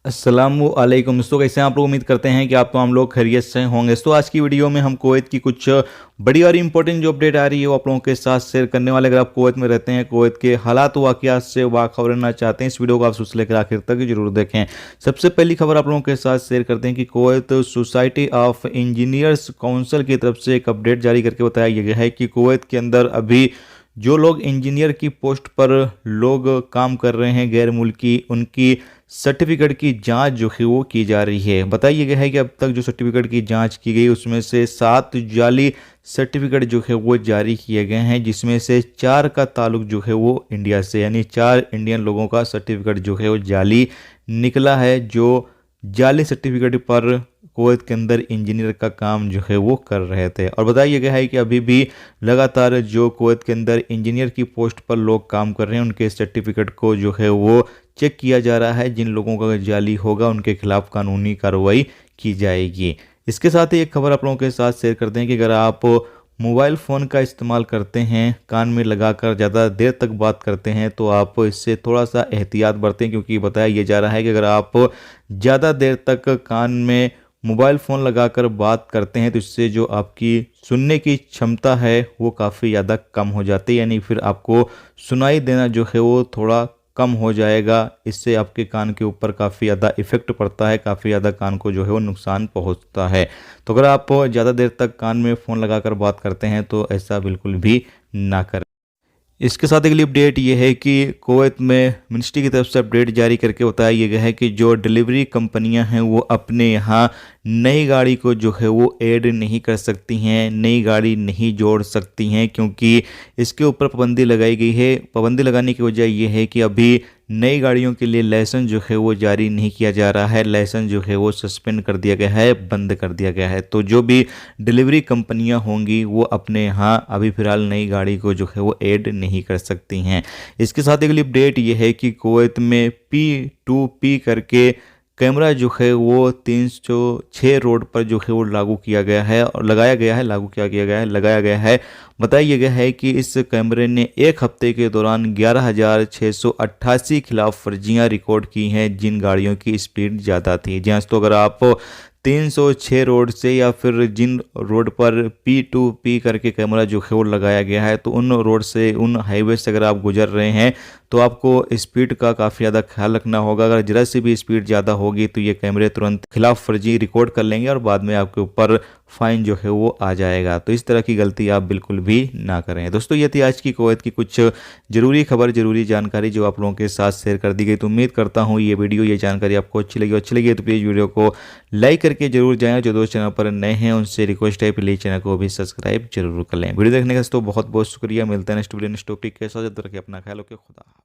अस्सलामुअलैकुम दोस्तों, कैसे हैं आप लोग। उम्मीद करते हैं कि आप तो हम लोग खैरियत से होंगे। तो आज की वीडियो में हम कुवैत की कुछ बड़ी और इंपॉर्टेंट जो अपडेट आ रही है वो आप लोगों के साथ शेयर करने वाले। अगर आप कुवैत में रहते हैं, कुवैत के हालात वाक़यात से वाखबर रहना चाहते हैं, इस वीडियो को आप शुरू से लेकर आखिर तक जरूर देखें। सबसे पहली खबर आप लोगों के साथ शेयर करते हैं कि Kuwait society of engineers council की तरफ से एक अपडेट जारी करके बताया गया है कि कुवैत के अंदर अभी जो लोग इंजीनियर की पोस्ट पर लोग काम कर रहे हैं गैर मुल्की, उनकी सर्टिफिकेट की जांच जो है वो की जा रही है। बताया गया है कि अब तक जो सर्टिफिकेट की जांच की गई उसमें से 7 जाली सर्टिफिकेट जो है वो जारी किए गए हैं, जिसमें से 4 का ताल्लुक जो है वो इंडिया से, यानी 4 इंडियन लोगों का सर्टिफिकेट जो है वो जाली निकला है, जो जाली सर्टिफिकेट पर कुवैत के अंदर इंजीनियर का काम जो है वो कर रहे थे। और बताया गया है कि अभी भी लगातार जो कुवैत के अंदर इंजीनियर की पोस्ट पर लोग काम कर रहे हैं उनके सर्टिफिकेट को जो है वो चेक किया जा रहा है। जिन लोगों का जाली होगा उनके खिलाफ कानूनी कार्रवाई की जाएगी। इसके साथ ही एक खबर आप लोगों के साथ शेयर करते हैं कि अगर आप मोबाइल फ़ोन का इस्तेमाल करते हैं, कान में लगाकर ज़्यादा देर तक बात करते हैं, तो आप इससे थोड़ा सा एहतियात बरतें, क्योंकि बताया ये जा रहा है कि अगर आप ज़्यादा देर तक कान में मोबाइल फ़ोन लगाकर बात करते हैं तो इससे जो आपकी सुनने की क्षमता है वो काफ़ी ज़्यादा कम हो जाती है, यानी फिर आपको सुनाई देना जो है वो थोड़ा कम हो जाएगा। इससे आपके कान के ऊपर काफ़ी ज़्यादा इफ़ेक्ट पड़ता है, काफ़ी ज़्यादा कान को जो है वो नुकसान पहुंचता है। तो अगर आप ज़्यादा देर तक कान में फ़ोन लगाकर बात करते हैं तो ऐसा बिल्कुल भी ना करें। इसके साथ अगली अपडेट ये है कि कुवैत में मिनिस्ट्री की तरफ से अपडेट जारी करके बताया गया है कि जो डिलीवरी कंपनियां हैं वो अपने यहाँ नई गाड़ी को जो है वो ऐड नहीं कर सकती हैं, नई गाड़ी नहीं जोड़ सकती हैं, क्योंकि इसके ऊपर पाबंदी लगाई गई है। पाबंदी लगाने की वजह यह है कि अभी नई गाड़ियों के लिए लाइसेंस जो है वो जारी नहीं किया जा रहा है, लाइसेंस जो है वो सस्पेंड कर दिया गया है, बंद कर दिया गया है। तो जो भी डिलीवरी कंपनियां होंगी वो अपने यहाँ अभी फ़िलहाल नई गाड़ी को जो है वो ऐड नहीं कर सकती हैं। इसके साथ अगली अपडेट ये है कि कुवैत में P2P करके कैमरा जो है वो 306 रोड पर जो है वो लागू किया गया है और लगाया गया है, लागू किया गया है, लगाया गया है। बताया गया है कि इस कैमरे ने एक हफ्ते के दौरान 11,688 खिलाफ वर्जियाँ रिकॉर्ड की हैं, जिन गाड़ियों की स्पीड ज़्यादा थी। जहाँ तो अगर आप 306 रोड से या फिर जिन रोड पर P2P करके कैमरा जो है वो लगाया गया है, तो उन रोड से, उन हाईवे से अगर आप गुजर रहे हैं तो आपको स्पीड का काफ़ी ज़्यादा ख्याल रखना होगा। अगर जरा सी भी स्पीड ज़्यादा होगी तो ये कैमरे तुरंत खिलाफ वर्जी रिकॉर्ड कर लेंगे और बाद में आपके ऊपर फ़ाइन जो है वो आ जाएगा। तो इस तरह की गलती आप बिल्कुल भी ना करें। दोस्तों, ये थी आज की कुवैत की कुछ ज़रूरी खबर, ज़रूरी जानकारी जो आप लोगों के साथ शेयर कर दी गई। तो उम्मीद करता हूँ ये वीडियो, ये जानकारी आपको अच्छी लगी तो प्लीज़ वीडियो को लाइक करके जरूर जाएँ। जो दोस्त चैनल पर नए हैं उनसे रिक्वेस्ट है प्लीज़ चैनल को भी सब्सक्राइब जरूर कर लें। वीडियो देखने का दोस्तों बहुत बहुत शुक्रिया। मिलते हैं नेक्स्ट वीडियो नेक्स्ट टॉपिक के साथ। जब तक अपना ख्याल रखें। खुदा।